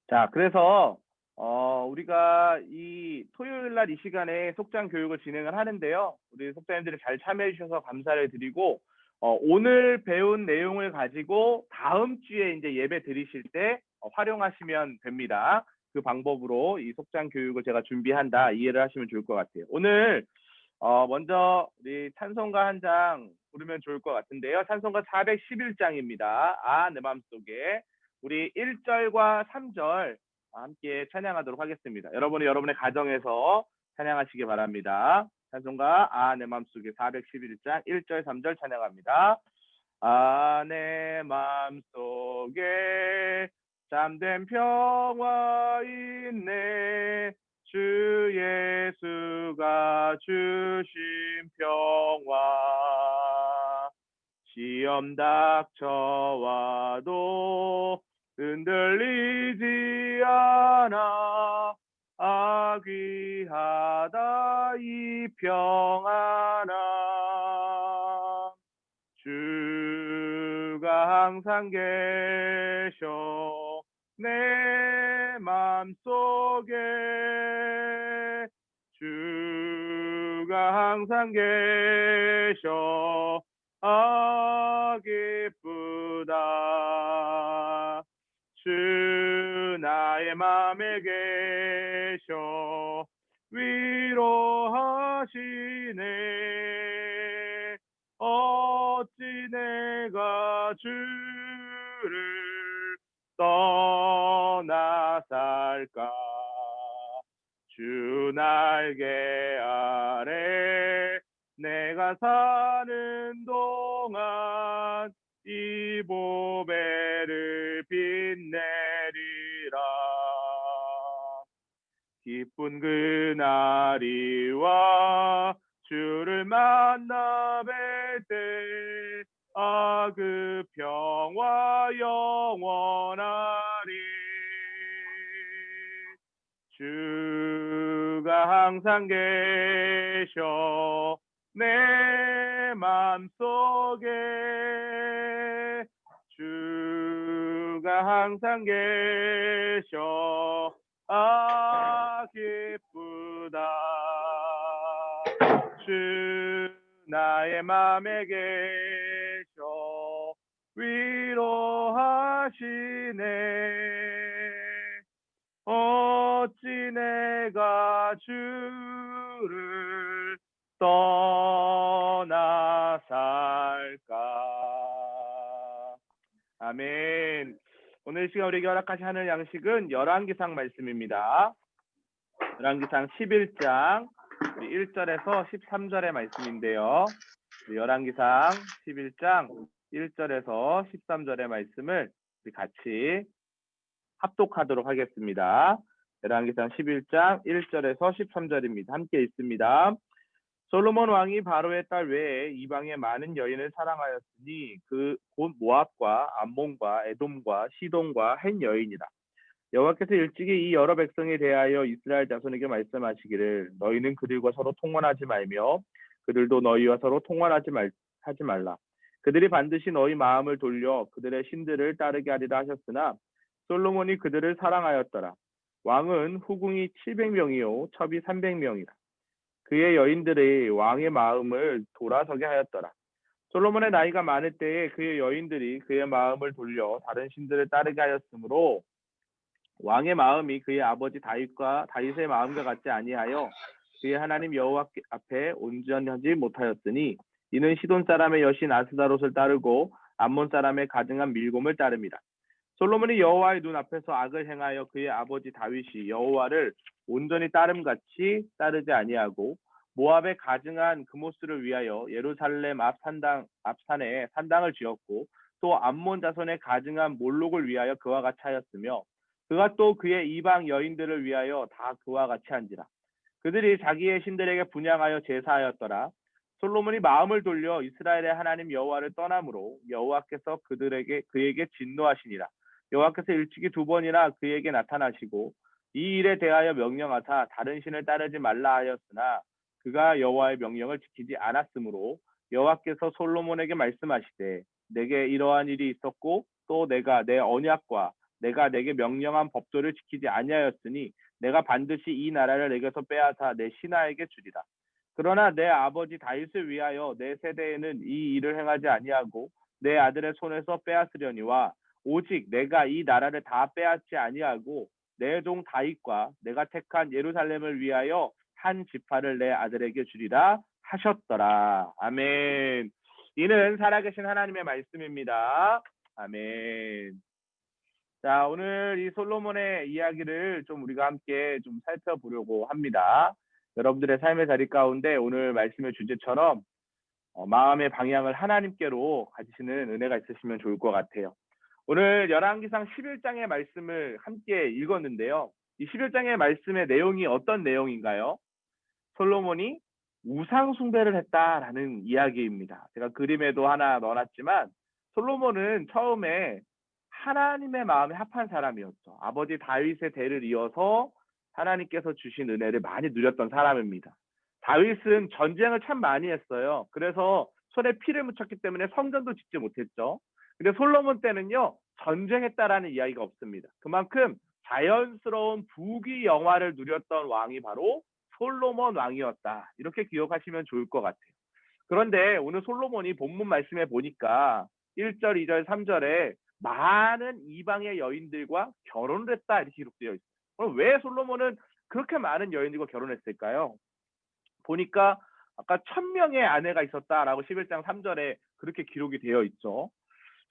자, 그래서 우리가 이 토요일 날 이 시간에 속장 교육을 진행을 하는데요. 우리 속장님들이 잘 참여해 주셔서 감사를 드리고 오늘 배운 내용을 가지고 다음 주에 이제 예배 드리실 때 활용하시면 됩니다. 그 방법으로 이 속장 교육을 제가 준비한다 이해를 하시면 좋을 것 같아요. 오늘 먼저 우리 찬송가 한 장 부르면 좋을 것 같은데요. 찬송가 411장입니다. 아, 내 맘속에 우리 1절과 3절 함께 찬양하도록 하겠습니다. 여러분이 여러분의 가정에서 찬양하시기 바랍니다. 찬송가 아, 내 맘속에 411장 1절 3절 찬양합니다. 아, 내 맘속에 참된 평화 있네 주 예수가 주신 평화 시험 닥쳐와도 흔들리지 않아 아 귀하다 이 평안함 주가 항상 계셔 내 맘속에 주가 항상 계셔 아 기쁘다 주 나의 맘에 계셔 위로하시네 어찌 내가 주를 떠나 살까 주 날개 아래 내가 사는 동안 이 보배를 빛내리라 기쁜 그날이 와 주를 만나 뵐 때 아 그 평화 영원하리 주가 항상 계셔 내 맘속에 주가 항상 계셔 아 기쁘다 주 나의 맘에 계셔 위로하시네 어찌 내가 주를 떠나 살까 아멘. 오늘 시간 우리에게 허락하신 하늘 양식은 열왕기상 말씀입니다. 열왕기상 11장 1절에서 13절의 말씀인데요. 열왕기상 11장 1절에서 13절의 말씀을 우리 같이 합독하도록 하겠습니다. 열왕기상 11장 1절에서 13절입니다. 함께 읽습니다. 솔로몬 왕이 바로의 딸 외에 이방의 많은 여인을 사랑하였으니 그 곧 모압과 암몬과 에돔과 시돈과 헷 여인이라. 여호와께서 일찍이 이 여러 백성에 대하여 이스라엘 자손에게 말씀하시기를 너희는 그들과 서로 통혼하지 말며 그들도 너희와 서로 통혼하지 말라. 그들이 반드시 너희 마음을 돌려 그들의 신들을 따르게 하리라 하셨으나 솔로몬이 그들을 사랑하였더라. 왕은 후궁이 700명이요 첩이 300명이라. 그의 여인들이 왕의 마음을 돌아서게 하였더라. 솔로몬의 나이가 많을 때에 그의 여인들이 그의 마음을 돌려 다른 신들을 따르게 하였으므로 왕의 마음이 그의 아버지 다윗의 마음과 같지 아니하여 그의 하나님 여호와 앞에 온전하지 못하였으니 이는 시돈 사람의 여신 아스다롯을 따르고 암몬 사람의 가증한 밀곰을 따릅니다. 솔로몬이 여호와의 눈 앞에서 악을 행하여 그의 아버지 다윗이 여호와를 온전히 따름같이 따르지 아니하고 모압의 가증한 그모스를 위하여 예루살렘 앞산에 산당을 지었고 또 암몬 자손의 가증한 몰록을 위하여 그와 같이 하였으며 그가 또 그의 이방 여인들을 위하여 다 그와 같이 한지라. 그들이 자기의 신들에게 분향하여 제사하였더라. 솔로몬이 마음을 돌려 이스라엘의 하나님 여호와를 떠남으로 여호와께서 그에게 진노하시니라. 여호와께서 일찍이 2번이나 그에게 나타나시고 이 일에 대하여 명령하사 다른 신을 따르지 말라 하였으나 그가 여호와의 명령을 지키지 않았으므로 여호와께서 솔로몬에게 말씀하시되 내게 이러한 일이 있었고 또 내가 내 언약과 내가 내게 명령한 법도를 지키지 아니하였으니 내가 반드시 이 나라를 내게서 빼앗아 내 신하에게 주리라. 그러나 내 아버지 다윗을 위하여 내 세대에는 이 일을 행하지 아니하고 내 아들의 손에서 빼앗으려니와 오직 내가 이 나라를 다 빼앗지 아니하고 내 종 다윗과 내가 택한 예루살렘을 위하여 한 지파를 내 아들에게 주리라 하셨더라. 아멘. 이는 살아계신 하나님의 말씀입니다. 아멘. 자, 오늘 이 솔로몬의 이야기를 좀 우리가 함께 좀 살펴보려고 합니다. 여러분들의 삶의 자리 가운데 오늘 말씀의 주제처럼 마음의 방향을 하나님께로 가지시는 은혜가 있으시면 좋을 것 같아요. 오늘 열왕기상 11장의 말씀을 함께 읽었는데요. 이 11장의 말씀의 내용이 어떤 내용인가요? 솔로몬이 우상 숭배를 했다라는 이야기입니다. 제가 그림에도 하나 넣어놨지만 솔로몬은 처음에 하나님의 마음에 합한 사람이었죠. 아버지 다윗의 대를 이어서 하나님께서 주신 은혜를 많이 누렸던 사람입니다. 다윗은 전쟁을 참 많이 했어요. 그래서 손에 피를 묻혔기 때문에 성전도 짓지 못했죠. 근데 솔로몬 때는요, 전쟁했다라는 이야기가 없습니다. 그만큼 자연스러운 부귀 영화를 누렸던 왕이 바로 솔로몬 왕이었다. 이렇게 기억하시면 좋을 것 같아요. 그런데 오늘 솔로몬이 본문 말씀에 보니까 1절, 2절, 3절에 많은 이방의 여인들과 결혼을 했다 이렇게 기록되어 있어요. 그럼 왜 솔로몬은 그렇게 많은 여인들과 결혼했을까요? 보니까 아까 1000명의 아내가 있었다라고 11장 3절에 그렇게 기록이 되어 있죠.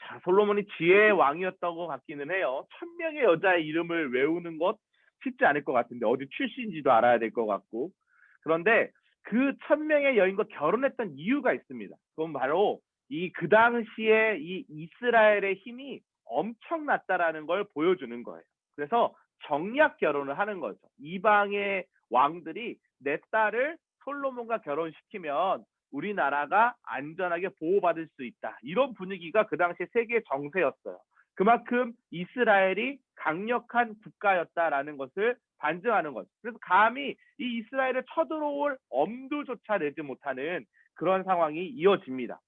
자, 솔로몬이 지혜의 왕이었다고 같기는 해요. 1000명의 여자의 이름을 외우는 것 쉽지 않을 것 같은데 어디 출신인지도 알아야 될 것 같고. 그런데 그 1000명의 여인과 결혼했던 이유가 있습니다. 그건 바로 그 당시에 이 이스라엘의 힘이 엄청났다라는 걸 보여주는 거예요. 그래서 정략 결혼을 하는 거죠. 이방의 왕들이 내 딸을 솔로몬과 결혼시키면 우리나라가 안전하게 보호받을 수 있다. 이런 분위기가 그 당시 세계 정세였어요. 그만큼 이스라엘이 강력한 국가였다라는 것을 반증하는 거죠. 그래서 감히 이 이스라엘을 쳐들어올 엄두조차 내지 못하는 그런 상황이 이어집니다.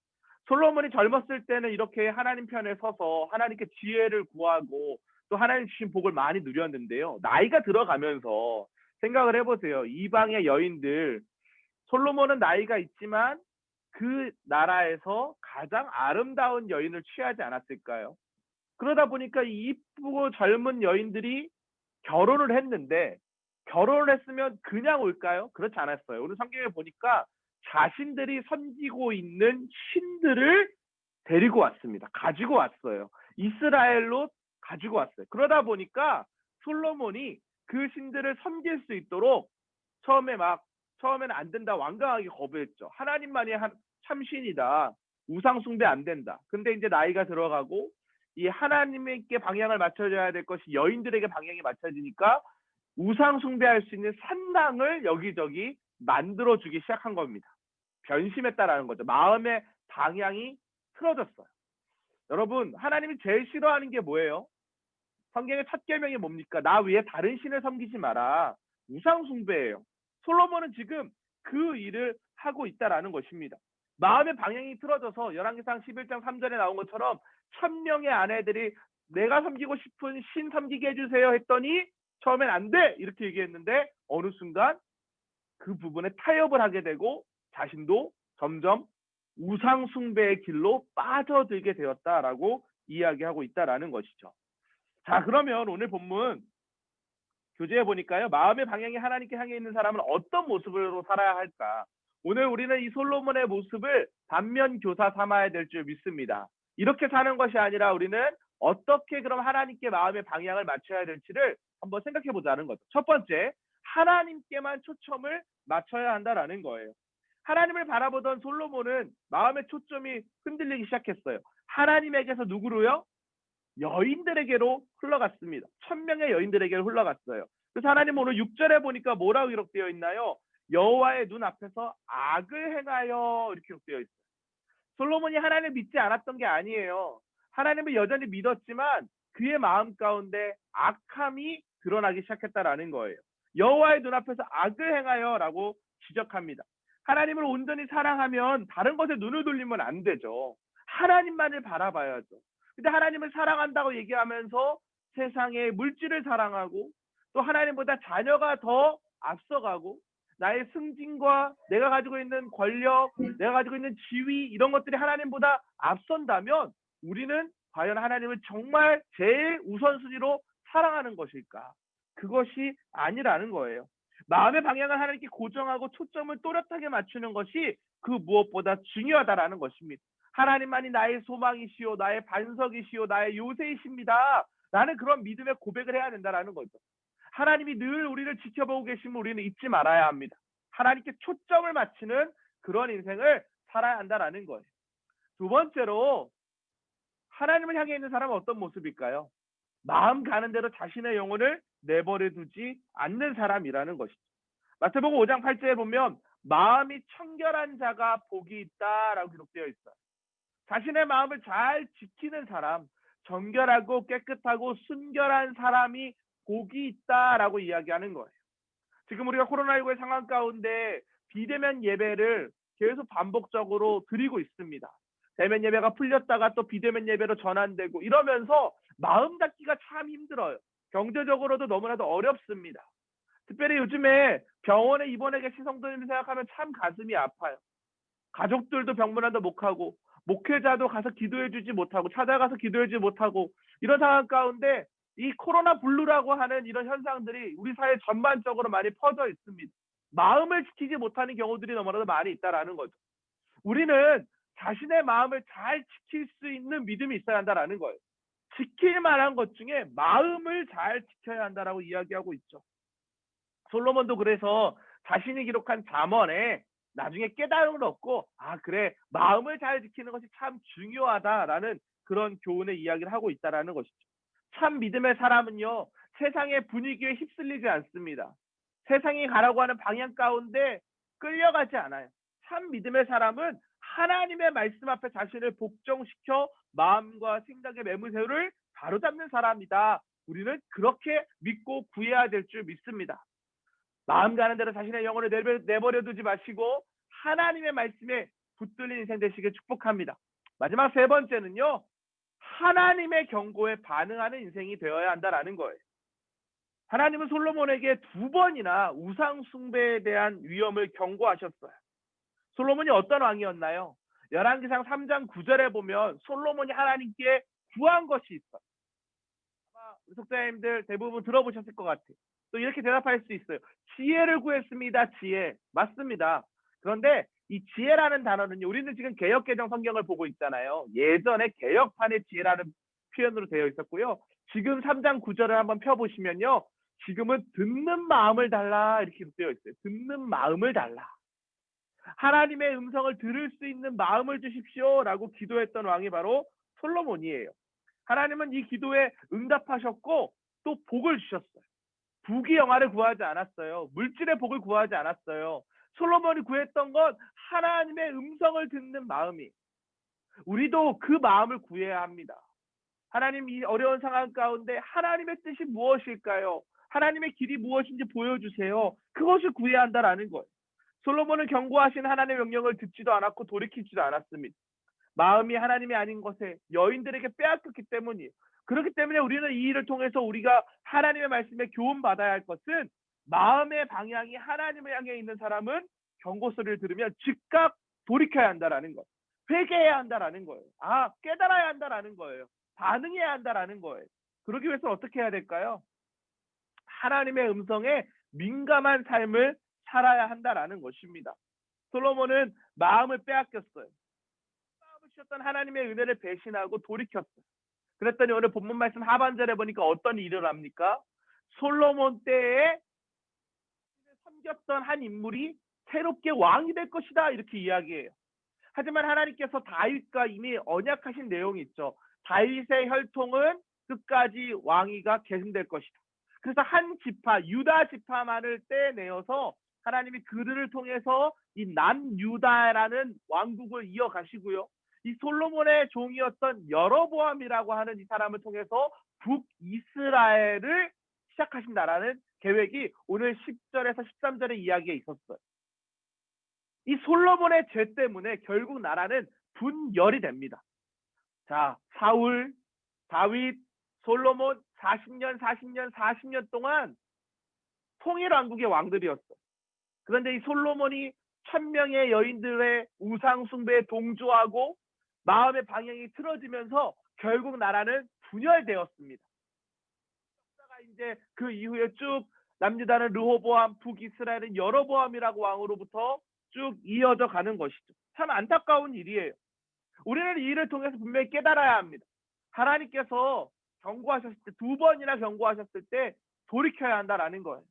솔로몬이 젊었을 때는 이렇게 하나님 편에 서서 하나님께 지혜를 구하고 또 하나님 주신 복을 많이 누렸는데요. 나이가 들어가면서 생각을 해보세요. 이방의 여인들, 솔로몬은 나이가 있지만 그 나라에서 가장 아름다운 여인을 취하지 않았을까요? 그러다 보니까 이 이쁘고 젊은 여인들이 결혼을 했는데 결혼을 했으면 그냥 올까요? 그렇지 않았어요. 오늘 성경에 보니까 자신들이 섬기고 있는 신들을 데리고 왔습니다. 가지고 왔어요. 이스라엘로 가지고 왔어요. 그러다 보니까 솔로몬이 그 신들을 섬길 수 있도록 처음에는 안 된다 완강하게 거부했죠. 하나님만이 참신이다. 우상 숭배 안 된다. 근데 이제 나이가 들어가고 이 하나님께 방향을 맞춰줘야 될 것이 여인들에게 방향이 맞춰지니까 우상 숭배할 수 있는 산당을 여기저기 만들어주기 시작한 겁니다. 변심했다라는 거죠. 마음의 방향이 틀어졌어요. 여러분, 하나님이 제일 싫어하는 게 뭐예요? 성경의 첫 계명이 뭡니까? 나 외에 다른 신을 섬기지 마라. 우상 숭배예요. 솔로몬은 지금 그 일을 하고 있다라는 것입니다. 마음의 방향이 틀어져서 열왕기상 11장 3절에 나온 것처럼 1000명의 아내들이 내가 섬기고 싶은 신 섬기게 해주세요 했더니 처음엔 안 돼! 이렇게 얘기했는데 어느 순간 그 부분에 타협을 하게 되고 자신도 점점 우상 숭배의 길로 빠져들게 되었다라고 이야기하고 있다라는 것이죠. 자, 그러면 오늘 본문 교재에 보니까요. 마음의 방향이 하나님께 향해 있는 사람은 어떤 모습으로 살아야 할까? 오늘 우리는 이 솔로몬의 모습을 반면 교사 삼아야 될 줄 믿습니다. 이렇게 사는 것이 아니라 우리는 어떻게 그럼 하나님께 마음의 방향을 맞춰야 될지를 한번 생각해 보자는 거죠. 첫 번째, 하나님께만 초점을 맞춰야 한다라는 거예요. 하나님을 바라보던 솔로몬은 마음의 초점이 흔들리기 시작했어요. 하나님에게서 누구로요? 여인들에게로 흘러갔습니다. 1000명의 여인들에게로 흘러갔어요. 그래서 하나님 오늘 6절에 보니까 뭐라고 기록되어 있나요? 여호와의 눈 앞에서 악을 행하여 이렇게 기록되어 있어요. 솔로몬이 하나님을 믿지 않았던 게 아니에요. 하나님을 여전히 믿었지만 그의 마음 가운데 악함이 드러나기 시작했다라는 거예요. 여호와의 눈앞에서 악을 행하여라고 지적합니다. 하나님을 온전히 사랑하면 다른 것에 눈을 돌리면 안 되죠. 하나님만을 바라봐야죠. 근데 하나님을 사랑한다고 얘기하면서 세상의 물질을 사랑하고 또 하나님보다 자녀가 더 앞서가고 나의 승진과 내가 가지고 있는 권력, 내가 가지고 있는 지위 이런 것들이 하나님보다 앞선다면 우리는 과연 하나님을 정말 제일 우선순위로 사랑하는 것일까? 그것이 아니라는 거예요. 마음의 방향을 하나님께 고정하고 초점을 또렷하게 맞추는 것이 그 무엇보다 중요하다라는 것입니다. 하나님만이 나의 소망이시오, 나의 반석이시오, 나의 요새이십니다. 라는 그런 믿음의 고백을 해야 된다라는 거죠. 하나님이 늘 우리를 지켜보고 계시면 우리는 잊지 말아야 합니다. 하나님께 초점을 맞추는 그런 인생을 살아야 한다라는 거예요. 두 번째로 하나님을 향해 있는 사람은 어떤 모습일까요? 마음 가는 대로 자신의 영혼을 내버려 두지 않는 사람이라는 것이죠. 마태복음 5장 8절에 보면 마음이 청결한 자가 복이 있다라고 기록되어 있어요. 자신의 마음을 잘 지키는 사람, 정결하고 깨끗하고 순결한 사람이 복이 있다라고 이야기하는 거예요. 지금 우리가 코로나19의 상황 가운데 비대면 예배를 계속 반복적으로 드리고 있습니다. 대면 예배가 풀렸다가 또 비대면 예배로 전환되고 이러면서 마음 닫기가 참 힘들어요. 경제적으로도 너무나도 어렵습니다. 특별히 요즘에 병원에 입원해 계신 성도님들 생각하면 참 가슴이 아파요. 가족들도 병문안도 못 가고 목회자도 가서 기도해주지 못하고 찾아가서 기도해주지 못하고 이런 상황 가운데 이 코로나 블루라고 하는 이런 현상들이 우리 사회 전반적으로 많이 퍼져 있습니다. 마음을 지키지 못하는 경우들이 너무나도 많이 있다라는 거죠. 우리는 자신의 마음을 잘 지킬 수 있는 믿음이 있어야 한다라는 거예요. 지킬 만한 것 중에 마음을 잘 지켜야 한다라고 이야기하고 있죠. 솔로몬도 그래서 자신이 기록한 잠언에 나중에 깨달음을 얻고 그래 마음을 잘 지키는 것이 참 중요하다라는 그런 교훈의 이야기를 하고 있다라는 것이죠. 참 믿음의 사람은요 세상의 분위기에 휩쓸리지 않습니다. 세상이 가라고 하는 방향 가운데 끌려가지 않아요. 참 믿음의 사람은 하나님의 말씀 앞에 자신을 복종시켜 마음과 생각의 매무새를 바로잡는 사람이다. 우리는 그렇게 믿고 구해야 될 줄 믿습니다. 마음 가는 대로 자신의 영혼을 내버려 두지 마시고 하나님의 말씀에 붙들린 인생 되시길 축복합니다. 마지막 세 번째는요. 하나님의 경고에 반응하는 인생이 되어야 한다라는 거예요. 하나님은 솔로몬에게 2번이나 우상 숭배에 대한 위험을 경고하셨어요. 솔로몬이 어떤 왕이었나요? 열왕기상 3장 9절에 보면 솔로몬이 하나님께 구한 것이 있어요. 아마 속자님들 대부분 들어보셨을 것 같아요. 또 이렇게 대답할 수 있어요. 지혜를 구했습니다. 지혜. 맞습니다. 그런데 이 지혜라는 단어는요. 우리는 지금 개역개정 성경을 보고 있잖아요. 예전에 개역판의 지혜라는 표현으로 되어 있었고요. 지금 3장 9절을 한번 펴보시면요. 지금은 듣는 마음을 달라 이렇게 되어 있어요. 듣는 마음을 달라. 하나님의 음성을 들을 수 있는 마음을 주십시오 라고 기도했던 왕이 바로 솔로몬이에요. 하나님은 이 기도에 응답하셨고 또 복을 주셨어요. 부귀 영화를 구하지 않았어요. 물질의 복을 구하지 않았어요. 솔로몬이 구했던 건 하나님의 음성을 듣는 마음이. 우리도 그 마음을 구해야 합니다. 하나님 이 어려운 상황 가운데 하나님의 뜻이 무엇일까요? 하나님의 길이 무엇인지 보여주세요. 그것을 구해야 한다라는 거예요. 솔로몬은 경고하신 하나님의 명령을 듣지도 않았고 돌이키지도 않았습니다. 마음이 하나님이 아닌 것에 여인들에게 빼앗겼기 때문이에요. 그렇기 때문에 우리는 이 일을 통해서 우리가 하나님의 말씀에 교훈받아야 할 것은 마음의 방향이 하나님을 향해 있는 사람은 경고 소리를 들으면 즉각 돌이켜야 한다라는 것. 회개해야 한다라는 거예요. 깨달아야 한다라는 거예요. 반응해야 한다라는 거예요. 그러기 위해서 어떻게 해야 될까요? 하나님의 음성에 민감한 삶을 살아야 한다라는 것입니다. 솔로몬은 마음을 빼앗겼어요. 마음을 주셨던 하나님의 은혜를 배신하고 돌이켰어요. 그랬더니 오늘 본문 말씀 하반절에 보니까 어떤 일이 일어납니까? 솔로몬 때에 섬겼던 한 인물이 새롭게 왕이 될 것이다 이렇게 이야기해요. 하지만 하나님께서 다윗과 이미 언약하신 내용이 있죠. 다윗의 혈통은 끝까지 왕위가 계승될 것이다. 그래서 한 지파, 유다 지파만을 떼내어서 하나님이 그들을 통해서 이 남유다라는 왕국을 이어가시고요. 이 솔로몬의 종이었던 여로보암이라고 하는 이 사람을 통해서 북이스라엘을 시작하신다라는 계획이 오늘 10절에서 13절의 이야기에 있었어요. 이 솔로몬의 죄 때문에 결국 나라는 분열이 됩니다. 자, 사울, 다윗, 솔로몬 40년 동안 통일 왕국의 왕들이었어. 그런데 이 솔로몬이 1000명의 여인들의 우상 숭배에 동조하고 마음의 방향이 틀어지면서 결국 나라는 분열되었습니다. 이제 그 이후에 쭉 남유다는 르호보암, 북이스라엘은 여로보암이라고 왕으로부터 쭉 이어져 가는 것이죠. 참 안타까운 일이에요. 우리는 이 일을 통해서 분명히 깨달아야 합니다. 하나님께서 경고하셨을 때, 2번이나 경고하셨을 때 돌이켜야 한다라는 거예요.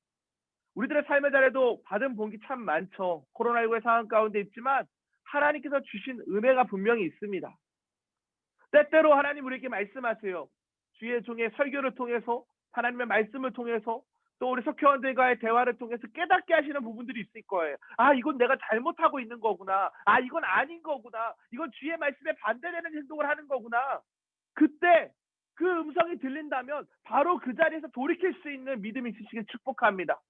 우리들의 삶의 자리에도 받은 본기 참 많죠. 코로나19의 상황 가운데 있지만 하나님께서 주신 은혜가 분명히 있습니다. 때때로 하나님 우리에게 말씀하세요. 주의 종의 설교를 통해서, 하나님의 말씀을 통해서, 또 우리 석회원들과의 대화를 통해서 깨닫게 하시는 부분들이 있을 거예요. 아, 이건 내가 잘못하고 있는 거구나. 아, 이건 아닌 거구나. 이건 주의 말씀에 반대되는 행동을 하는 거구나. 그때 그 음성이 들린다면 바로 그 자리에서 돌이킬 수 있는 믿음이 있으시길 축복합니다.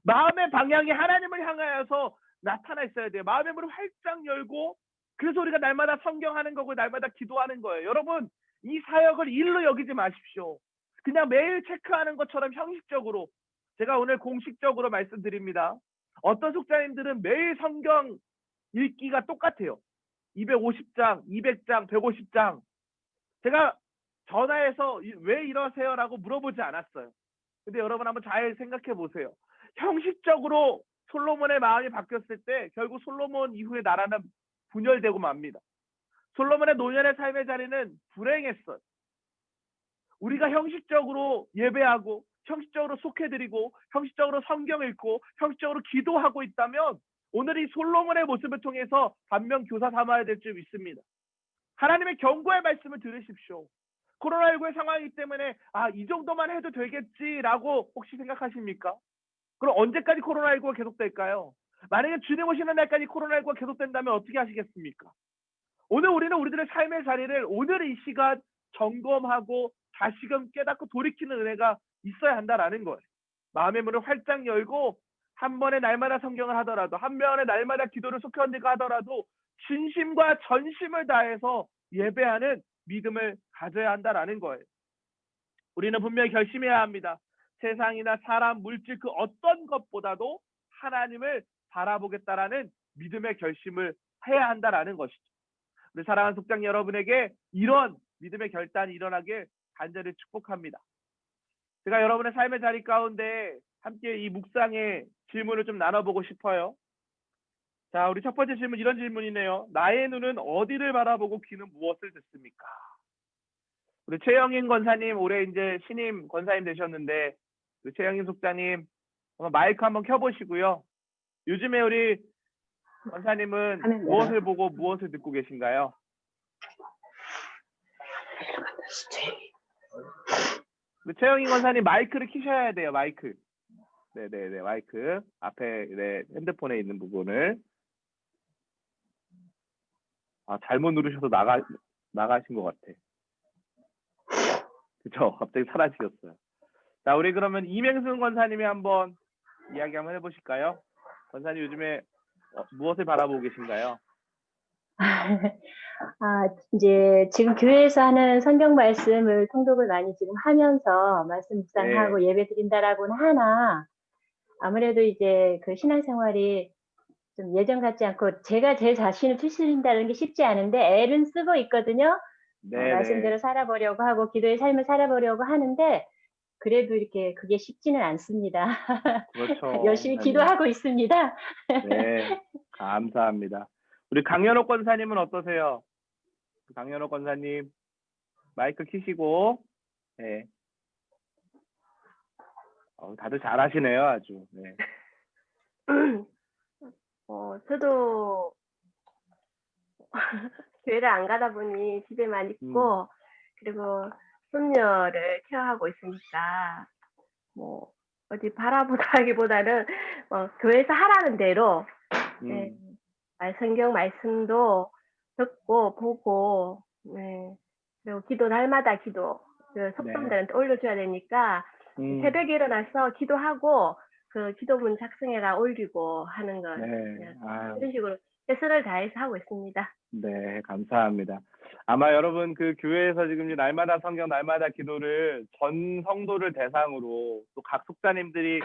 마음의 방향이 하나님을 향하여서 나타나 있어야 돼요. 마음의 문을 활짝 열고, 그래서 우리가 날마다 성경하는 거고 날마다 기도하는 거예요. 여러분, 이 사역을 일로 여기지 마십시오. 그냥 매일 체크하는 것처럼 형식적으로. 제가 오늘 공식적으로 말씀드립니다. 어떤 속자님들은 매일 성경 읽기가 똑같아요. 250장, 200장, 150장. 제가 전화해서 왜 이러세요라고 물어보지 않았어요. 근데 여러분 한번 잘 생각해 보세요. 형식적으로 솔로몬의 마음이 바뀌었을 때 결국 솔로몬 이후의 나라는 분열되고 맙니다. 솔로몬의 노년의 삶의 자리는 불행했어요. 우리가 형식적으로 예배하고, 형식적으로 속해드리고, 형식적으로 성경 읽고, 형식적으로 기도하고 있다면 오늘 이 솔로몬의 모습을 통해서 반면교사 삼아야 될 줄 믿습니다. 하나님의 경고의 말씀을 들으십시오. 코로나19의 상황이기 때문에 이 정도만 해도 되겠지라고 혹시 생각하십니까? 그럼 언제까지 코로나19가 계속될까요? 만약에 주님 오시는 날까지 코로나19가 계속된다면 어떻게 하시겠습니까? 오늘 우리는 우리들의 삶의 자리를 오늘 이 시간 점검하고 다시금 깨닫고 돌이키는 은혜가 있어야 한다라는 거예요. 마음의 문을 활짝 열고 한 번에 날마다 성경을 하더라도, 한 번에 날마다 기도를 속현대가 하더라도 진심과 전심을 다해서 예배하는 믿음을 가져야 한다라는 거예요. 우리는 분명히 결심해야 합니다. 세상이나 사람, 물질 그 어떤 것보다도 하나님을 바라보겠다라는 믿음의 결심을 해야 한다라는 것이죠. 우리 사랑하는 속장 여러분에게 이런 믿음의 결단이 일어나길 간절히 축복합니다. 제가 여러분의 삶의 자리 가운데 함께 이 묵상의 질문을 좀 나눠보고 싶어요. 자, 우리 첫 번째 질문, 이런 질문이네요. 나의 눈은 어디를 바라보고 귀는 무엇을 듣습니까? 우리 최영인 권사님, 올해 이제 신임 권사님 되셨는데, 우리 최영인 속사님, 마이크 한번 켜보시고요. 요즘에 우리 권사님은 무엇을 보고 무엇을 듣고 계신가요? 우리 최영인 권사님 마이크를 켜셔야 돼요. 마이크. 네네네, 마이크 앞에 핸드폰에 있는 부분을. 잘못 누르셔서 나가신 것 같아. 그쵸? 갑자기 사라지셨어요. 자, 우리 그러면 이맹순 권사님이 한번 이야기 한번 해보실까요? 권사님 요즘에 무엇을 바라보고 계신가요? 이제 지금 교회에서 하는 성경 말씀을 통독을 많이 지금 하면서 말씀 묵상하고 예배 드린다라고는 하나, 아무래도 이제 그 신앙생활이 좀 예전 같지 않고 제가 제 자신을 투신한다는 게 쉽지 않은데 애는 쓰고 있거든요. 말씀대로 살아보려고 하고 기도의 삶을 살아보려고 하는데 그래도 이렇게 그게 쉽지는 않습니다. 그렇죠. 열심히 기도하고 있습니다. 네, 감사합니다. 우리 강연옥 권사님은 어떠세요? 강연옥 권사님 마이크 켜시고. 네. 다들 잘하시네요, 아주. 네. 저도 교회를 안 가다 보니 집에만 있고 그리고 손녀를 케어하고 있으니까 뭐 어디 바라보다기보다는 교회에서 하라는 대로 성경 말씀도 듣고 보고 그리고 기도 날마다 기도 그 속성들한테 올려줘야 되니까 새벽에 일어나서 기도하고 그 기도문 작성해라 올리고 하는 거 이런 식으로 최선을 다해서 하고 있습니다. 네, 감사합니다. 아마 여러분 그 교회에서 지금 이 날마다 성경 날마다 기도를 전 성도를 대상으로 또 각 속사님들이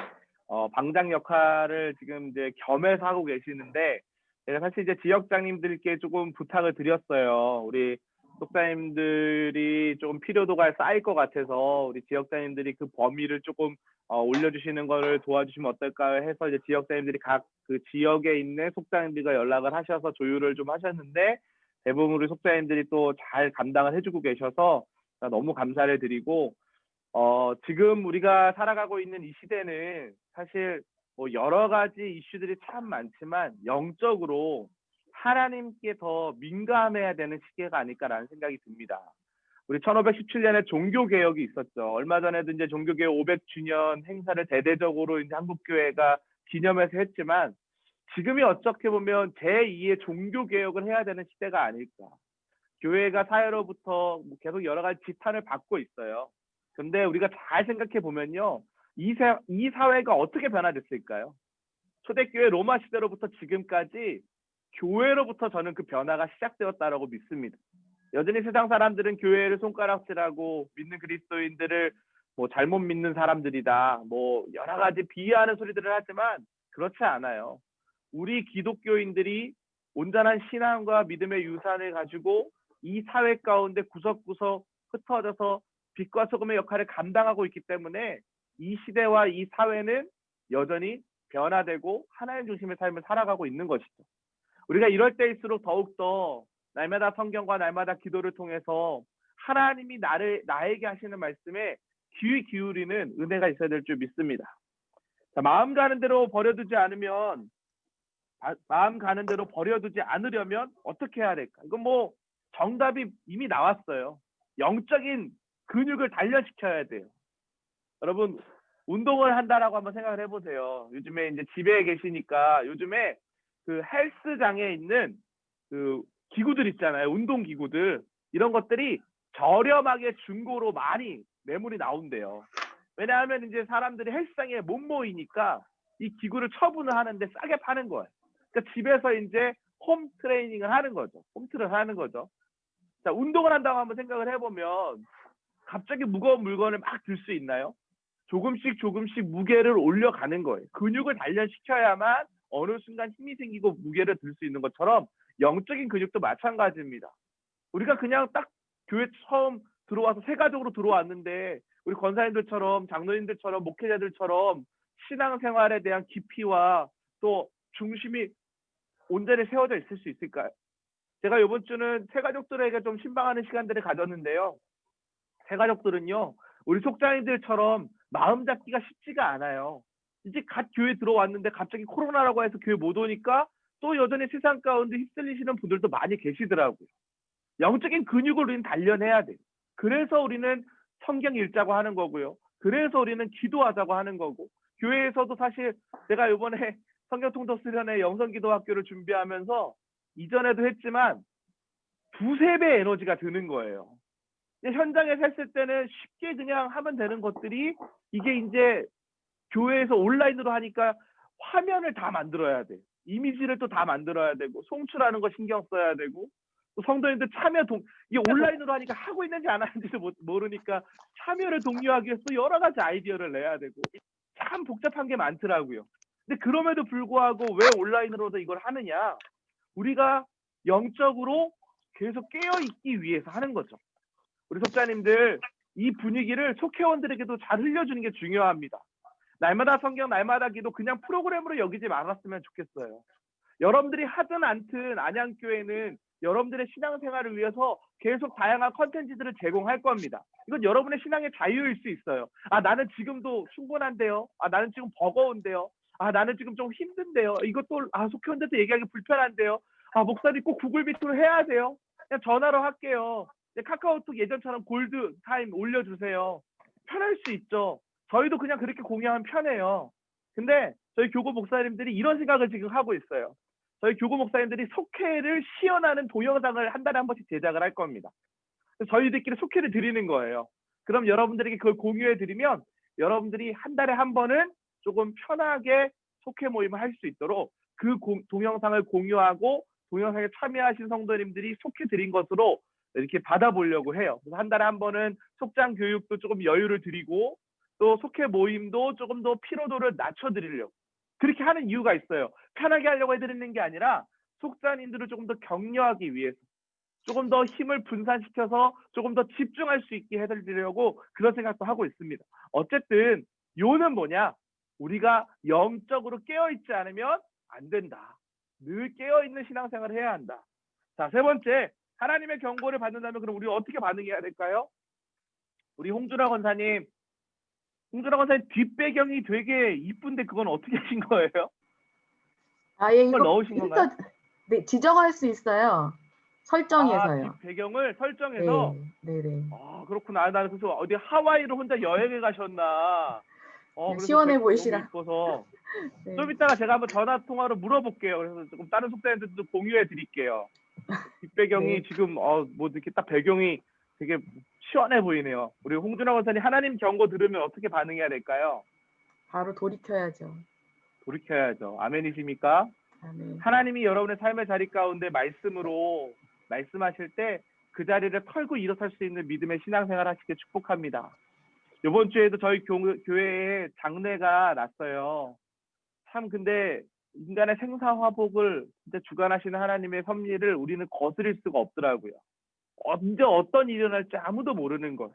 방장 역할을 지금 이제 겸해서 하고 계시는데 제가 사실 이제 지역장님들께 조금 부탁을 드렸어요. 우리 속사님들이 조금 필요도가 쌓일 것 같아서 우리 지역장님들이 그 범위를 조금 올려주시는 거를 도와주시면 어떨까 해서 이제 지역장님들이 각 그 지역에 있는 속장님들과 연락을 하셔서 조율을 좀 하셨는데 대부분 우리 속사님들이 또 잘 감당을 해주고 계셔서 너무 감사를 드리고 지금 우리가 살아가고 있는 이 시대는 사실 뭐 여러 가지 이슈들이 참 많지만 영적으로 하나님께 더 민감해야 되는 시기가 아닐까라는 생각이 듭니다. 우리 1517년에 종교개혁이 있었죠. 얼마 전에도 이제 종교개혁 500주년 행사를 대대적으로 이제 한국교회가 기념해서 했지만 지금이 어떻게 보면 제2의 종교개혁을 해야 되는 시대가 아닐까. 교회가 사회로부터 계속 여러 가지 지탄을 받고 있어요. 근데 우리가 잘 생각해 보면요. 이 사회가 어떻게 변화됐을까요? 초대교회 로마 시대로부터 지금까지 교회로부터 저는 그 변화가 시작되었다라고 믿습니다. 여전히 세상 사람들은 교회를 손가락질하고 믿는 그리스도인들을 뭐 잘못 믿는 사람들이다. 뭐 여러 가지 비하하는 소리들을 하지만 그렇지 않아요. 우리 기독교인들이 온전한 신앙과 믿음의 유산을 가지고 이 사회 가운데 구석구석 흩어져서 빛과 소금의 역할을 감당하고 있기 때문에 이 시대와 이 사회는 여전히 변화되고 하나님 중심의 삶을 살아가고 있는 것이죠. 우리가 이럴 때일수록 더욱더 날마다 성경과 날마다 기도를 통해서 하나님이 나에게 하시는 말씀에 귀 기울이는 은혜가 있어야 될 줄 믿습니다. 자, 마음 가는 대로 버려두지 않으려면 어떻게 해야 될까? 이건 뭐 정답이 이미 나왔어요. 영적인 근육을 단련시켜야 돼요. 여러분 운동을 한다라고 한번 생각을 해보세요. 요즘에 이제 집에 계시니까 요즘에 그 헬스장에 있는 그 기구들 있잖아요. 운동 기구들 이런 것들이 저렴하게 중고로 많이 매물이 나온대요. 왜냐하면 이제 사람들이 헬스장에 못 모이니까 이 기구를 처분을 하는데 싸게 파는 거예요. 그러니까 집에서 이제 홈 트레이닝을 하는 거죠. 홈트를 하는 거죠. 자, 운동을 한다고 한번 생각을 해보면 갑자기 무거운 물건을 막 들 수 있나요? 조금씩 무게를 올려가는 거예요. 근육을 단련시켜야만 어느 순간 힘이 생기고 무게를 들 수 있는 것처럼 영적인 근육도 마찬가지입니다. 우리가 그냥 딱 교회 처음 들어와서 새가족으로 들어왔는데 우리 권사님들처럼 장로님들처럼 목회자들처럼 신앙생활에 대한 깊이와 또 중심이 온전히 세워져 있을 수 있을까요? 제가 이번 주는 새가족들에게 좀 신방하는 시간들을 가졌는데요. 새가족들은요. 우리 속장님들처럼 마음 잡기가 쉽지가 않아요. 이제 갓 교회 들어왔는데 갑자기 코로나라고 해서 교회 못 오니까 또 여전히 세상 가운데 휩쓸리시는 분들도 많이 계시더라고요. 영적인 근육을 우리는 단련해야 돼요. 그래서 우리는 성경 읽자고 하는 거고요. 그래서 우리는 기도하자고 하는 거고 교회에서도 사실 제가 이번에 성경통독 수련회 영성기도학교를 준비하면서 이전에도 했지만 두세 배 에너지가 드는 거예요. 현장에서 했을 때는 쉽게 그냥 하면 되는 것들이 이게 이제 교회에서 온라인으로 하니까 화면을 다 만들어야 돼. 이미지를 또 다 만들어야 되고 송출하는 거 신경 써야 되고 또 성도님들 이게 온라인으로 하니까 하고 있는지 안 하는지도 모르니까 참여를 독려하기 위해서 또 여러 가지 아이디어를 내야 되고 참 복잡한 게 많더라고요. 근데 그럼에도 불구하고 왜 온라인으로도 이걸 하느냐? 우리가 영적으로 계속 깨어있기 위해서 하는 거죠. 우리 속자님들 이 분위기를 속회원들에게도 잘 흘려주는 게 중요합니다. 날마다 성경 날마다 기도 그냥 프로그램으로 여기지 말았으면 좋겠어요. 여러분들이 하든 않든 안양교회는 여러분들의 신앙생활을 위해서 계속 다양한 컨텐츠들을 제공할 겁니다. 이건 여러분의 신앙의 자유일 수 있어요. 아, 나는 지금도 충분한데요. 아, 나는 지금 버거운데요. 아, 나는 지금 좀 힘든데요. 이것도 속회원들한테 얘기하기 불편한데요. 아, 목사님 꼭 구글 미팅을 해야 돼요. 그냥 전화로 할게요. 카카오톡 예전처럼 골드 타임 올려주세요. 편할 수 있죠. 저희도 그냥 그렇게 공유하면 편해요. 근데 저희 교구 목사님들이 이런 생각을 지금 하고 있어요. 저희 교구 목사님들이 속회를 시연하는 동영상을 한 달에 한 번씩 제작을 할 겁니다. 저희들끼리 속회를 드리는 거예요. 그럼 여러분들에게 그걸 공유해 드리면 여러분들이 한 달에 한 번은 조금 편하게 속회 모임을 할 수 있도록 그 동영상을 공유하고 동영상에 참여하신 성도님들이 속회 드린 것으로 이렇게 받아보려고 해요. 그래서 한 달에 한 번은 속장 교육도 조금 여유를 드리고 또 속회 모임도 조금 더 피로도를 낮춰드리려고 그렇게 하는 이유가 있어요. 편하게 하려고 해드리는 게 아니라 속자님들을 조금 더 격려하기 위해서 조금 더 힘을 분산시켜서 조금 더 집중할 수 있게 해드리려고 그런 생각도 하고 있습니다. 어쨌든 요는 뭐냐? 우리가 영적으로 깨어있지 않으면 안 된다. 늘 깨어있는 신앙생활을 해야 한다. 자, 세 번째, 하나님의 경고를 받는다면 그럼 우리 어떻게 반응해야 될까요? 우리 홍준아 권사님 뒷배경이 되게 이쁜데 그건 어떻게 하신 거예요? 예, 그걸 넣으신 건가요? 네, 지정할 수 있어요. 설정에서요. 뒷배경을 설정해서 네. 아, 그렇구나. 나는 그래서 어디 하와이로 혼자 여행에 가셨나. 그래서 시원해 너무 보이시라. 이뻐서. 네. 좀 이따가 제가 한번 전화 통화로 물어볼게요. 그래서 조금 다른 속자님들도 공유해 드릴게요. 뒷배경이 네. 지금 뭐 이렇게 딱 배경이 되게 시원해 보이네요. 우리 홍준아 권사님 하나님 경고 들으면 어떻게 반응해야 될까요? 바로 돌이켜야죠. 돌이켜야죠. 아멘이십니까? 아멘. 하나님이 여러분의 삶의 자리 가운데 말씀으로 말씀하실 때 그 자리를 털고 일어설 수 있는 믿음의 신앙생활 하시길 축복합니다. 이번 주에도 저희 교회에 장례가 났어요. 참 근데 인간의 생사화복을 진짜 주관하시는 하나님의 섭리를 우리는 거스릴 수가 없더라고요. 언제 어떤 일이 일어날지 아무도 모르는 것.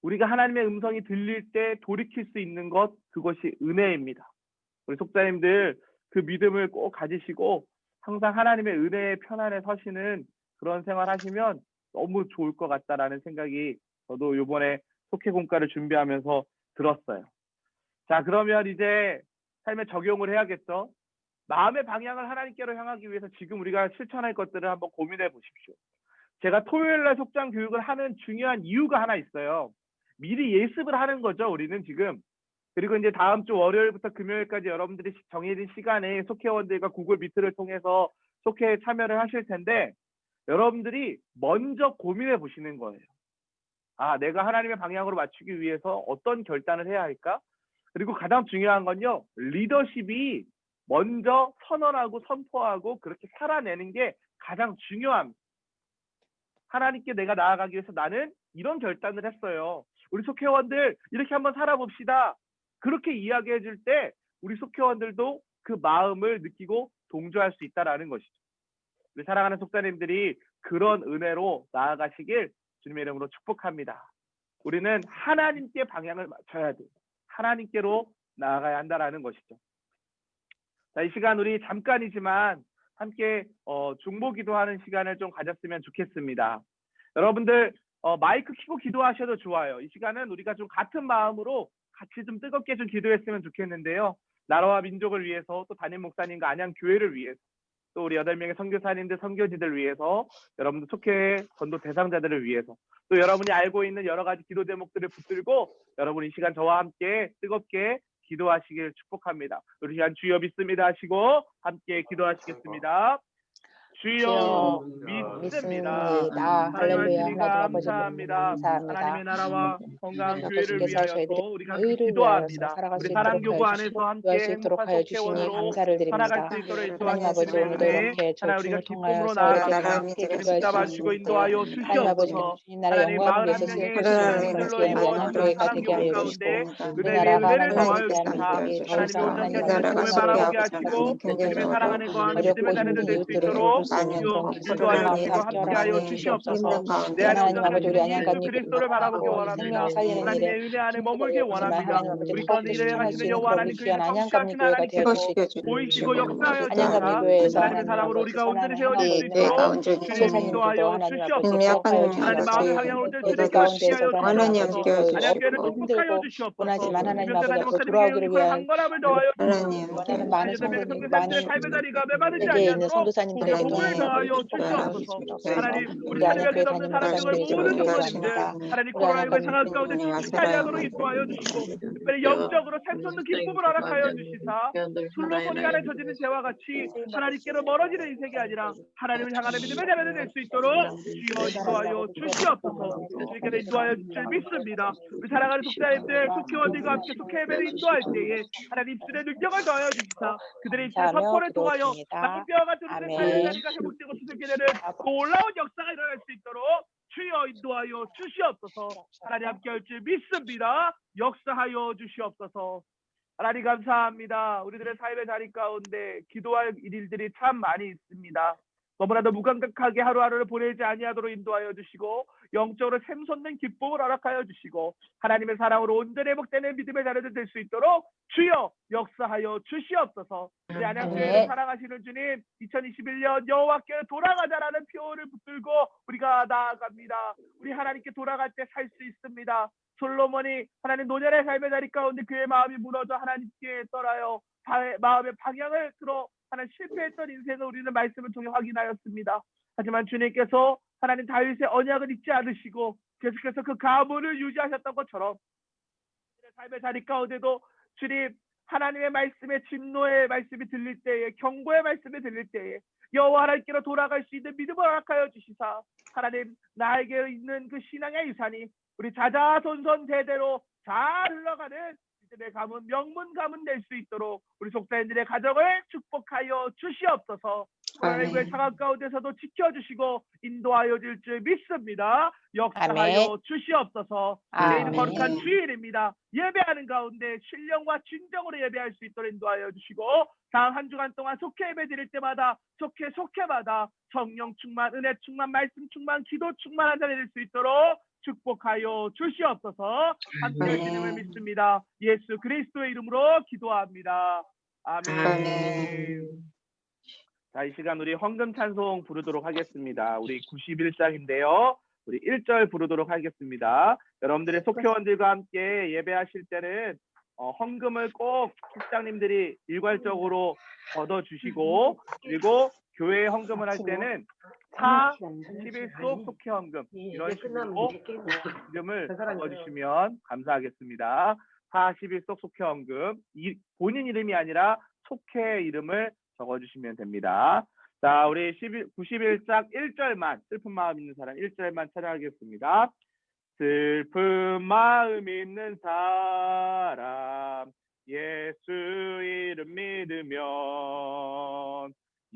우리가 하나님의 음성이 들릴 때 돌이킬 수 있는 것, 그것이 은혜입니다. 우리 속자님들 그 믿음을 꼭 가지시고 항상 하나님의 은혜의 편안에 서시는 그런 생활 하시면 너무 좋을 것 같다라는 생각이 저도 이번에 속회 공과를 준비하면서 들었어요. 자, 그러면 이제 삶에 적용을 해야겠죠. 마음의 방향을 하나님께로 향하기 위해서 지금 우리가 실천할 것들을 한번 고민해 보십시오. 제가 토요일날 속장 교육을 하는 중요한 이유가 하나 있어요. 미리 예습을 하는 거죠, 우리는 지금. 그리고 이제 다음 주 월요일부터 금요일까지 여러분들이 정해진 시간에 속회원들과 구글 미트를 통해서 속회에 참여를 하실 텐데 여러분들이 먼저 고민해 보시는 거예요. 아, 내가 하나님의 방향으로 맞추기 위해서 어떤 결단을 해야 할까? 그리고 가장 중요한 건요, 리더십이 먼저 선언하고 선포하고 그렇게 살아내는 게 가장 중요합니다. 하나님께 내가 나아가기 위해서 나는 이런 결단을 했어요. 우리 속회원들 이렇게 한번 살아봅시다. 그렇게 이야기해 줄 때 우리 속회원들도 그 마음을 느끼고 동조할 수 있다라는 것이죠. 우리 사랑하는 속자님들이 그런 은혜로 나아가시길 주님의 이름으로 축복합니다. 우리는 하나님께 방향을 맞춰야 돼요. 하나님께로 나아가야 한다라는 것이죠. 자, 이 시간 우리 잠깐이지만 함께 중보기도하는 시간을 좀 가졌으면 좋겠습니다. 여러분들 마이크 켜고 기도하셔도 좋아요. 이 시간은 우리가 좀 같은 마음으로 같이 좀 뜨겁게 좀 기도했으면 좋겠는데요. 나라와 민족을 위해서 또 담임 목사님과 안양 교회를 위해서 또 우리 8명의 선교사님들 선교지들 위해서 여러분들 속회 전도 대상자들을 위해서 또 여러분이 알고 있는 여러 가지 기도 제목들을 붙들고 여러분 이 시간 저와 함께 뜨겁게 기도하시길 축복합니다. 우리 시간 주여 믿습니다 하시고 함께 기도하시겠습니다. 주여 믿습니다. 할렐루야. 하나님 아버지 감사합니다. 감사합니다. 하나님의 나라와 건강한 교회를 아버지께서 위하여서 저희들의 우리가 의를 기도합니다. 위하여서 살아갈 우리 수 사랑교구 있도록 안에서 함께 하여 수 있도록 행복한 하여 주시니 속회원으로 감사를 살아갈 드립니다. 수 있도록 하나님 아버지 인도하시는 오늘도 은혜 이렇게 저 하나님 우리가 줌을 기쁨으로 통하여서 나아갑니다. 함께 그 기도할 십자가 수 지고 있도록 인도하여 하나님 아버지 주시옵소서. 주님 나라의 하나님 영광을 위해서 41명의 쓰시는 선교사님들로 그런 이루어지는 영광교회가 되게 사랑교구 하여 가운데 주시고 우리 은혜의 나라가 은혜를 하나님 아버지 더하여 주시사 대한민국이 더 하나님의 이상 온전케 하나님 하시는 아버지 주님을 평화를 바라보게 위하여서 하시고 주님의 사랑하는 거한 믿음의 어렵고 자녀들 힘든 될 수 이웃들을 있도록 돕는 그런 인도하여 마음 주시고 다스려 함께하여 나가는 주시옵소서. 내 안에 하나님 아버지 우리 온전하시는 예수 안양감리 그리스도를 바라보기 하고 원합니다. 생명 살리는 일에 하나님의 은혜 안에 힘쓰고 머물기 있지만 원합니다. 하나님 아버지 우리 더욱더 가운데 일을 실천할 수 행하시는 있는 여호와 그런 하나님 그 일을 귀한 안양감리 성취하신 교회가 되어 하나님께서 주시고 보이시고 역사하여 안양감리 주시사 교회에서 하나님의 하나님 사람으로 아버지 우리가 온전히 선한을 세워질 행하고 수 있는 있도록 우리 주님 지체사님들도 인도하여 하나님 아버지 주시옵소서. 도와하여 하나님 주셔서 마음의 방향을 온전히 그 들게 가운데에서 하여 하나님 주시옵소서. 아버지 그 안양교회를 어렵고 축복하여 힘들고 주시옵소서. 원하지만 하나님 김영태 아버지 담임 앞으로 목사님에게 돌아오기를 은총의 위한 강건함을 더하여 주시옵소서. 원하는 많은 우리 8명의 성도님 선교사님들의 많은 삶의 자리가 메마르지 세계에 있는 아니하도록 선교사님들의 공급을 동행하고 더하여 축복하여 주시옵소서. 주십시오. 그래서 하나님 우리 우리 안양 새벽에 교회 덮는 담임 사랑교회 목사님들이 모든 기도를 성도님들 기도합니다. 하나님 우리 안양 코로나19의 감리 장악 가운데 숨쉬지 아니하도록 인도하여 주시고 특별히 영적으로 샘솟는 기쁨을 허락하여 주시사 솔로몬이 안에 저지른 죄와 같이 하나님께로 멀어지는 인생이 아니라 하나님을 향하는 믿음의 자녀들 될 수 있도록 주여 인도하여 주시옵소서. 주님께서 인도하여 주실 믿습니다. 우리 사랑하는 속자님들 속회원들과 함께 속회 예배를 인도할 때에 하나님 입술의 능력을 더하여 주시사 그들의 입술의 감사하며 선포를 통하여 기도드립니다. 방뼈와 같은 삶의 아멘. 자리가 교회가 회복되고 수색게 되는 놀라운 역사가 일어날 수 있도록 주여 인도하여 주시옵소서. 하나님 함께 할 줄 믿습니다. 역사하여 주시옵소서. 하나님 감사합니다. 우리들의 삶의 자리 가운데 기도할 일들이 참 많이 있습니다. 너무나도 무감각하게 하루하루를 보내지 아니하도록 인도하여 주시고 영적으로 샘솟는 기쁨을 허락하여 주시고 하나님의 사랑으로 온전히 회복되는 믿음의 자녀들 될 수 있도록 주여 역사하여 주시옵소서. 우리 안양교회를 사랑하시는 주님, 2021년 여호와께 돌아가자라는 표현을 붙들고 우리가 나아갑니다. 우리 하나님께 돌아갈 때 살 수 있습니다. 솔로몬이 하나님 노년의 삶의 자리 가운데 그의 마음이 무너져 하나님께 떠나요 마음의 방향을 들어 하나님 실패했던 인생을 우리는 말씀을 통해 확인하였습니다. 하지만 주님께서 하나님 다윗의 언약을 잊지 않으시고 계속해서 그 가문을 유지하셨던 것처럼 삶의 자리 가운데도 주님 하나님의 말씀에 진노의 말씀이 들릴 때에 경고의 말씀이 들릴 때에 여호와 하나님께로 돌아갈 수 있는 믿음을 허락하여 주시사 하나님 나에게 있는 그 신앙의 유산이 우리 자자손손 대대로 잘 흘러가는 내 가문 명문 가문 될 수 있도록 우리 속사님들의 가정을 축복하여 주시옵소서. 코로나19의 상황 가운데서도 지켜주시고 인도하여 줄 줄 믿습니다. 역사하여 주시옵소서. 내일은 거룩한 주일입니다. 예배하는 가운데 신령과 진정으로 예배할 수 있도록 인도하여 주시고 다음 한 주간 동안 속해 예배 드릴 때마다 속해마다 성령 충만, 은혜 충만, 말씀 충만, 기도 충만한 자리 될 수 있도록 축복하여 주시옵소서. 함께 주님을 믿습니다. 예수 그리스도의 이름으로 기도합니다. 아멘. 자, 이 시간 우리 헌금 찬송 부르도록 하겠습니다. 우리 91장인데요. 우리 1절 부르도록 하겠습니다. 여러분들의 속회원들과 함께 예배하실 때는 헌금을 꼭 숙장님들이 일괄적으로 걷어주시고 그리고 교회에 헌금을 할 때는 4, 11속 속회 헌금 이런 식으로 이름을 적어주시면 감사하겠습니다. 4, 11속 속회 헌금 본인 이름이 아니라 속회 이름을 적어주시면 됩니다. 자, 우리 91장 1절만 슬픈 마음 있는 사람 1절만 찬양하겠습니다. 슬픈 마음 있는 사람 예수 이름 믿으면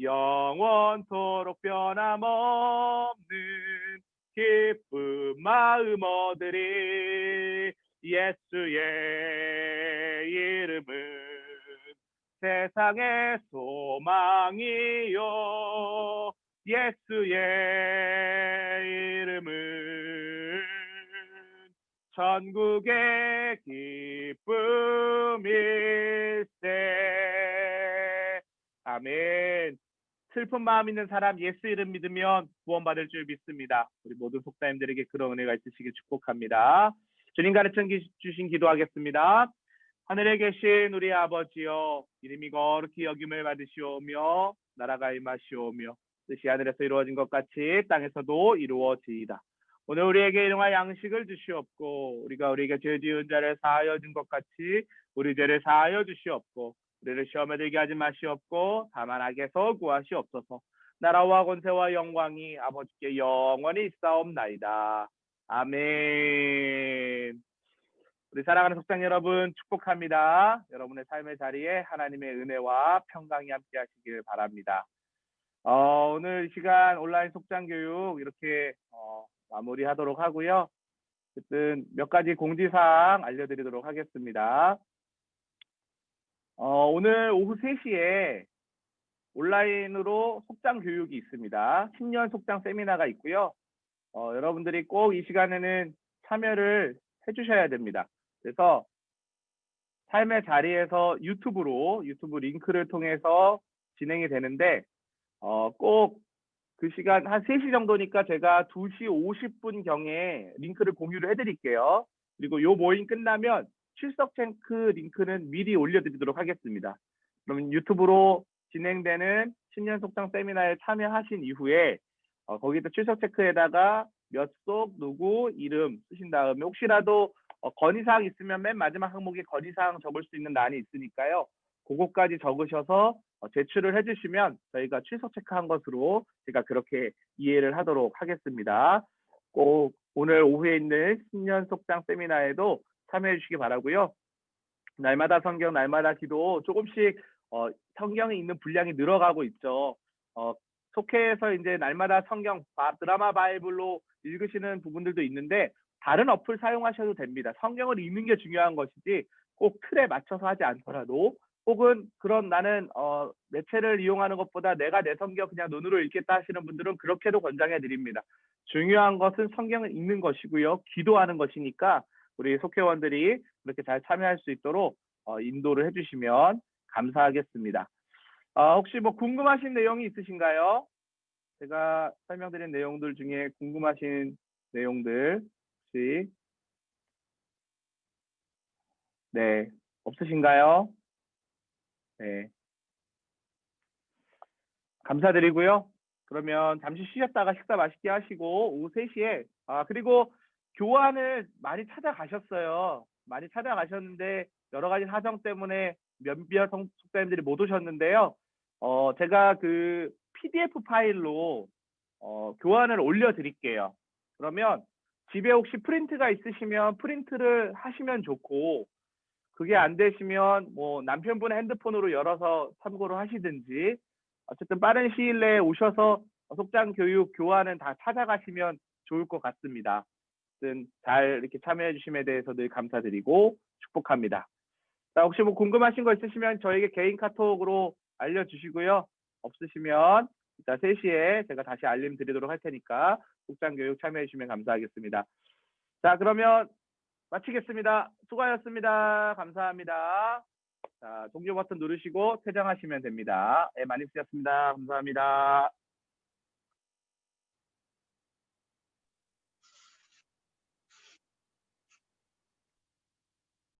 영원토록 변함없는 기쁜 마음 얻으리. 예수의 이름은 세상의 소망이요 예수의 이름은 천국의 기쁨일세. 아멘. 슬픈 마음 있는 사람 예수 이름 믿으면 구원받을 줄 믿습니다. 우리 모든 속사님들에게 그런 은혜가 있으시길 축복합니다. 주님 가르쳐 주신 기도하겠습니다. 하늘에 계신 우리 아버지여, 이름이 거룩히 여김을 받으시오며 나라가 임하시오며 뜻이 하늘에서 이루어진 것 같이 땅에서도 이루어지이다. 오늘 우리에게 일용할 양식을 주시옵고 우리가 우리에게 죄 지은 자를 사하여 준 것 같이 우리 죄를 사하여 주시옵고 우리를 시험에 들게 하지 마시옵고 다만 악에서 구하시옵소서. 나라와 권세와 영광이 아버지께 영원히 있사옵나이다. 아멘. 우리 사랑하는 속상 여러분 축복합니다. 여러분의 삶의 자리에 하나님의 은혜와 평강이 함께 하시길 바랍니다. 오늘 이 시간 온라인 속장 교육 이렇게 마무리하도록 하고요. 어쨌든 몇 가지 공지사항 알려드리도록 하겠습니다. 오늘 오후 3시에 온라인으로 속장 교육이 있습니다. 10년 속장 세미나가 있고요. 여러분들이 꼭 이 시간에는 참여를 해주셔야 됩니다. 그래서 삶의 자리에서 유튜브 링크를 통해서 진행이 되는데 꼭 그 시간 한 3시 정도니까 제가 2시 50분경에 링크를 공유를 해드릴게요. 그리고 요 모임 끝나면 출석 체크 링크는 미리 올려드리도록 하겠습니다. 그러면 유튜브로 진행되는 신년 속장 세미나에 참여하신 이후에 거기다 출석 체크에다가 몇 속 누구 이름 쓰신 다음에 혹시라도 건의사항 있으면 맨 마지막 항목에 건의사항 적을 수 있는欄이 있으니까요. 그거까지 적으셔서 제출을 해주시면 저희가 출석 체크한 것으로 제가 그렇게 이해를 하도록 하겠습니다. 꼭 오늘 오후에 있는 신년 속장 세미나에도 참여해 주시기 바라고요. 날마다 성경, 날마다 기도 조금씩 성경에 있는 분량이 늘어가고 있죠. 속해에서 이제 날마다 성경, 드라마 바이블로 읽으시는 부분들도 있는데 다른 어플 사용하셔도 됩니다. 성경을 읽는 게 중요한 것이지 꼭 틀에 맞춰서 하지 않더라도 혹은 그런 나는 매체를 이용하는 것보다 내가 내 성경 그냥 눈으로 읽겠다 하시는 분들은 그렇게도 권장해 드립니다. 중요한 것은 성경을 읽는 것이고요. 기도하는 것이니까 우리 속회원들이 그렇게 잘 참여할 수 있도록 인도를 해주시면 감사하겠습니다. 혹시 뭐 궁금하신 내용이 있으신가요? 제가 설명드린 내용들 중에 궁금하신 내용들 혹시 네 없으신가요? 네 감사드리고요. 그러면 잠시 쉬셨다가 식사 맛있게 하시고 오후 3시에 그리고 교환을 많이 찾아가셨어요. 많이 찾아가셨는데 여러 가지 사정 때문에 몇몇 속사님들이 못 오셨는데요. 제가 그 PDF 파일로 교환을 올려드릴게요. 그러면 집에 혹시 프린트가 있으시면 프린트를 하시면 좋고 그게 안 되시면 뭐 남편분의 핸드폰으로 열어서 참고를 하시든지 어쨌든 빠른 시일 내에 오셔서 속장 교육 교환은 다 찾아가시면 좋을 것 같습니다. 아무튼 잘 이렇게 참여해 주심에 대해서 늘 감사드리고 축복합니다. 자, 혹시 뭐 궁금하신 거 있으시면 저에게 개인 카톡으로 알려주시고요. 없으시면 이따 3시에 제가 다시 알림 드리도록 할 테니까 속장 교육 참여해 주시면 감사하겠습니다. 자, 그러면 마치겠습니다. 수고하셨습니다. 감사합니다. 자, 종료 버튼 누르시고 퇴장하시면 됩니다. 많이 쓰셨습니다. 감사합니다.